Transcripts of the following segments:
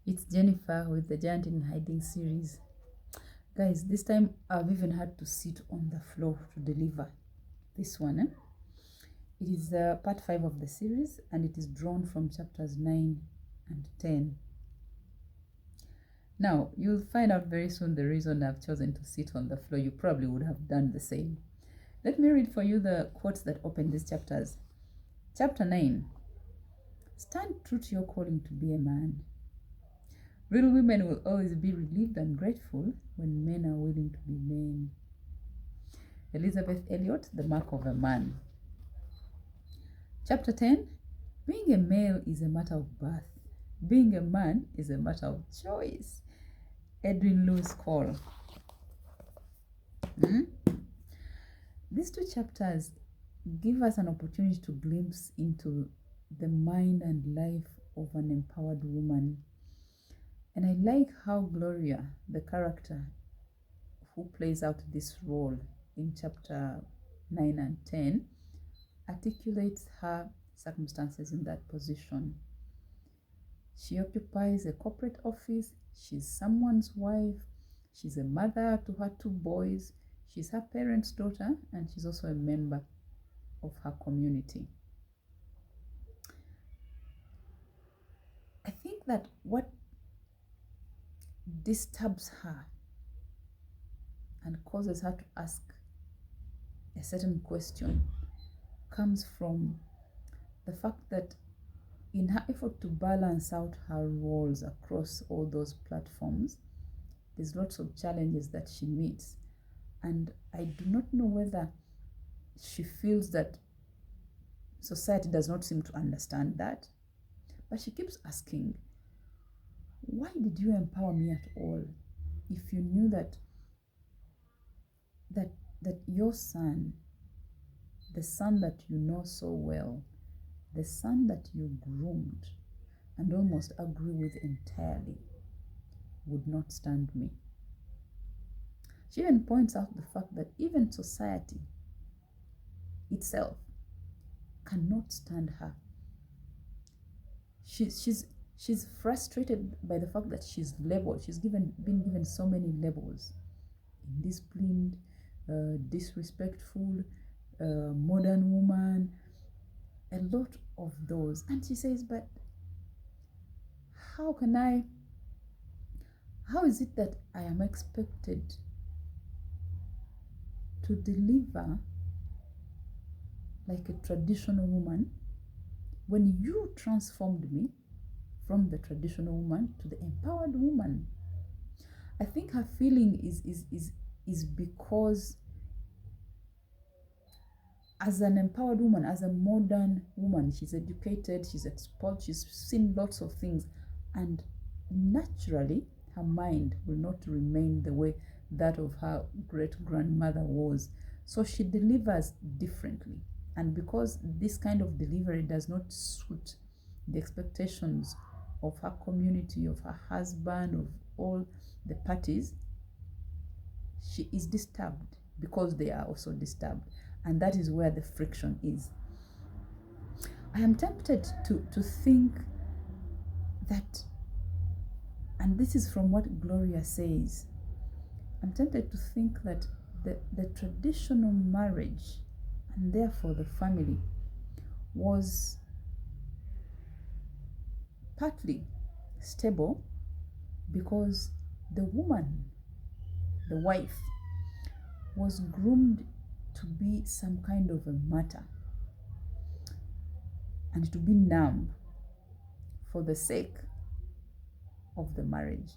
It's Jennifer with the Giant in Hiding series. Guys, this time I've even had to sit on the floor to deliver this one. It is part 5 of the series, and it is drawn from chapters 9 and 10. Now, you'll find out very soon the reason I've chosen to sit on the floor. You probably would have done the same. Let me read for you the quotes that open these chapters. Chapter 9. Stand true to your calling to be a man. Real women will always be relieved and grateful when men are willing to be men. Elizabeth Elliot, The Mark of a Man. Chapter 10. Being a male is a matter of birth. Being a man is a matter of choice. Edwin Lewis Cole. These two chapters give us an opportunity to glimpse into the mind and life of an empowered woman. And I like how Gloria, the character who plays out this role in chapter 9 and 10, articulates her circumstances in that position. She occupies a corporate office, she's someone's wife, she's a mother to her 2 boys, she's her parents' daughter, and she's also a member of her community. I think that what disturbs her and causes her to ask a certain question comes from the fact that in her effort to balance out her roles across all those platforms, there's lots of challenges that she meets. And I do not know whether she feels that society does not seem to understand that, but she keeps asking, why did you empower me at all if you knew that your son, the son that you know so well, the son that you groomed and almost agree with entirely, would not stand me? She even points out the fact that even society itself cannot stand her. She's frustrated by the fact that she's labeled. She's been given so many labels: indisciplined, disrespectful, modern woman, a lot of those. And she says, but how is it that I am expected to deliver like a traditional woman when you transformed me from the traditional woman to the empowered woman? I think her feeling is because as an empowered woman, as a modern woman, she's educated, she's exposed, she's seen lots of things, and naturally her mind will not remain the way that of her great-grandmother was. So she delivers differently. And because this kind of delivery does not suit the expectations of her community, of her husband, of all the parties, she is disturbed because they are also disturbed. And that is where the friction is. I am tempted to think that, and this is from what Gloria says, I'm tempted to think that the traditional marriage, and therefore the family, was partly stable because the woman, the wife, was groomed to be some kind of a martyr and to be numb for the sake of the marriage.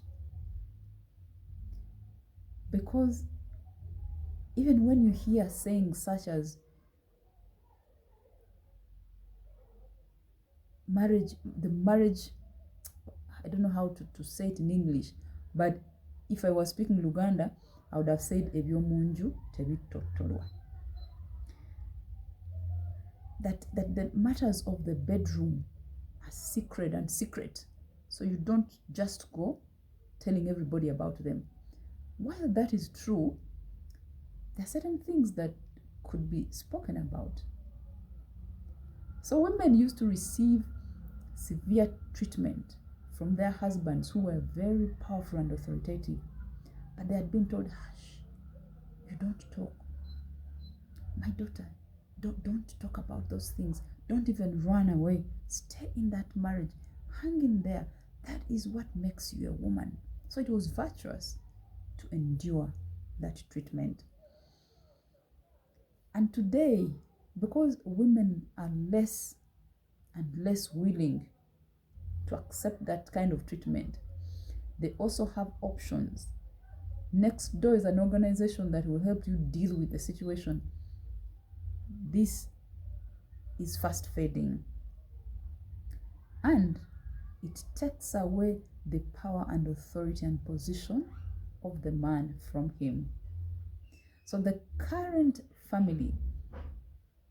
Because even when you hear sayings such as marriage, I don't know how to say it in English, but if I was speaking Luganda, I would have said ebyomunju tebitotolwa. That the matters of the bedroom are secret and secret. So you don't just go telling everybody about them. While that is true, there are certain things that could be spoken about. So women used to receive severe treatment from their husbands who were very powerful and authoritative, but they had been told, hush, you don't talk. My daughter, don't talk about those things. Don't even run away. Stay in that marriage. Hang in there. That is what makes you a woman. So it was virtuous to endure that treatment. And today, because women are less and less willing to accept that kind of treatment, they also have options. Next Door is an organization that will help you deal with the situation. This is fast fading, and it takes away the power and authority and position of the man from him. So the current family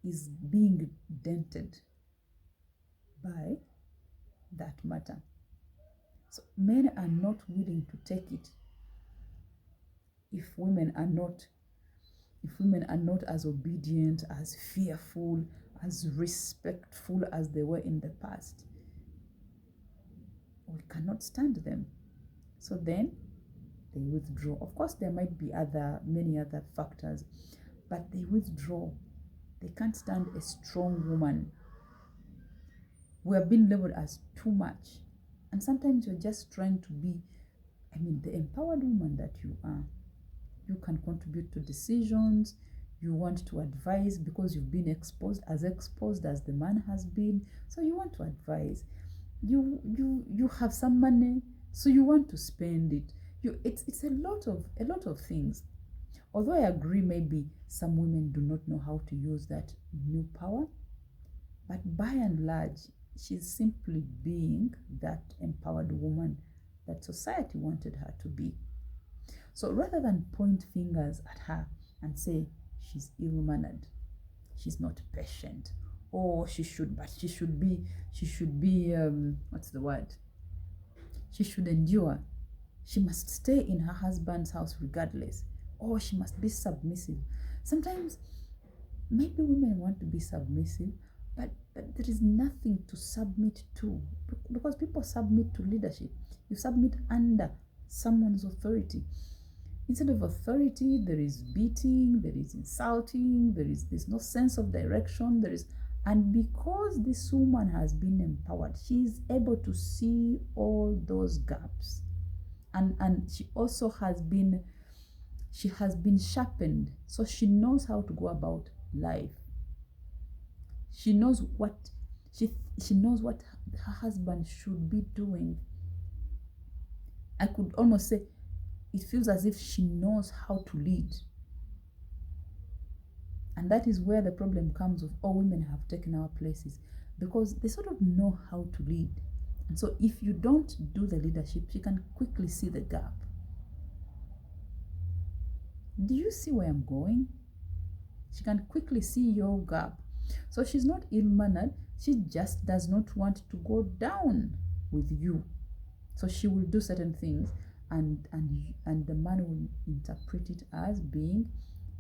is being dented by that matter. So men are not willing to take it if women are not as obedient, as fearful, as respectful as they were in the past. We cannot stand them. So then they withdraw. Of course, there might be many other factors, but they withdraw. They can't stand a strong woman. We have been labeled as too much. And sometimes you're just trying to be, the empowered woman that you are. You can contribute to decisions. You want to advise because you've been exposed as the man has been. So you want to advise. You have some money, so you want to spend it. It's a lot of things. Although I agree, maybe some women do not know how to use that new power, but by and large, she's simply being that empowered woman that society wanted her to be. So rather than point fingers at her and say she's ill-mannered, she's not patient, or she should be, what's the word? She should endure. She must stay in her husband's house regardless, or she must be submissive. Sometimes maybe women want to be submissive, but there is nothing to submit to, because people submit to leadership. You submit under someone's authority. Instead of authority, there is beating, there is insulting, there's no sense of direction, and because this woman has been empowered, she is able to see all those gaps. And she also has been sharpened, so she knows how to go about life. She knows what her husband should be doing. I could almost say it feels as if she knows how to lead. And that is where the problem comes of all women have taken our places, because they sort of know how to lead. And so if you don't do the leadership, she can quickly see the gap. Do you see where I'm going? She can quickly see your gap. So she's not ill-mannered. She just does not want to go down with you. So she will do certain things, and the man will interpret it as being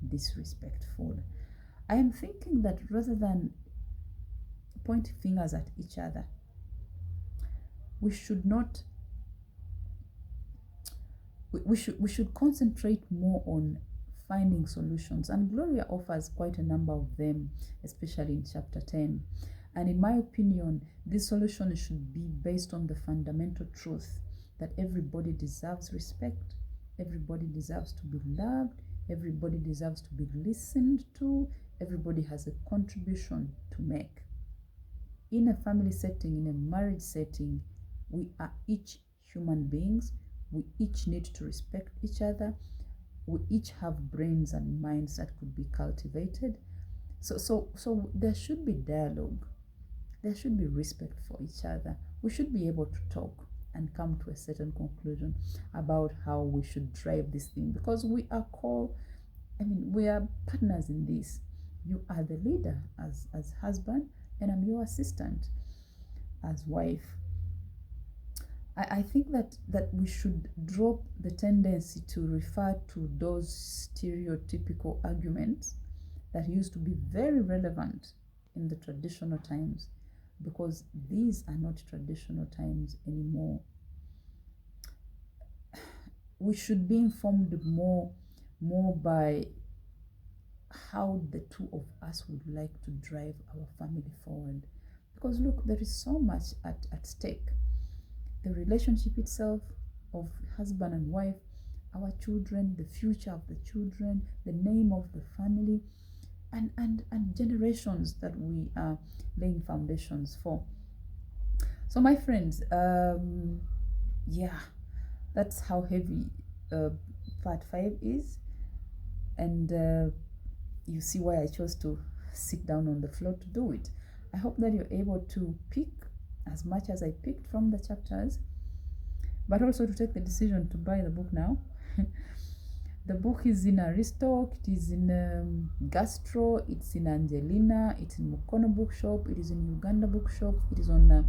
disrespectful. I am thinking that rather than point fingers at each other, we should concentrate more on finding solutions, and Gloria offers quite a number of them, especially in chapter 10. And in my opinion, this solution should be based on the fundamental truth that everybody deserves respect, everybody deserves to be loved, everybody deserves to be listened to, everybody has a contribution to make. In a family setting, in a marriage setting, we are each human beings. We each need to respect each other. We each have brains and minds that could be cultivated. So there should be dialogue. There should be respect for each other. We should be able to talk and come to a certain conclusion about how we should drive this thing, because we are we are partners in this. You are the leader as husband, and I'm your assistant as wife. I think that we should drop the tendency to refer to those stereotypical arguments that used to be very relevant in the traditional times, because these are not traditional times anymore. we should be informed more by how the two of us would like to drive our family forward. Because look, there is so much at stake. The relationship itself of husband and wife, our children, the future of the children, the name of the family, and generations that we are laying foundations for. So my friends, yeah, that's how heavy part 5 is. And you see why I chose to sit down on the floor to do it. I hope that you're able to pick as much as I picked from the chapters, but also to take the decision to buy the book now. The book is in Aristoc, it is in Gastro, it's in Angelina, it's in Mukono Bookshop, it is in Uganda Bookshop, it is on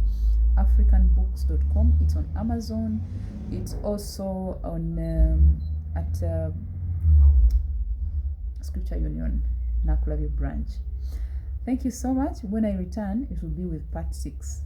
africanbooks.com, it's on Amazon, it's also on at Scripture Union, Nakulavio branch. Thank you so much. When I return, it will be with part 6.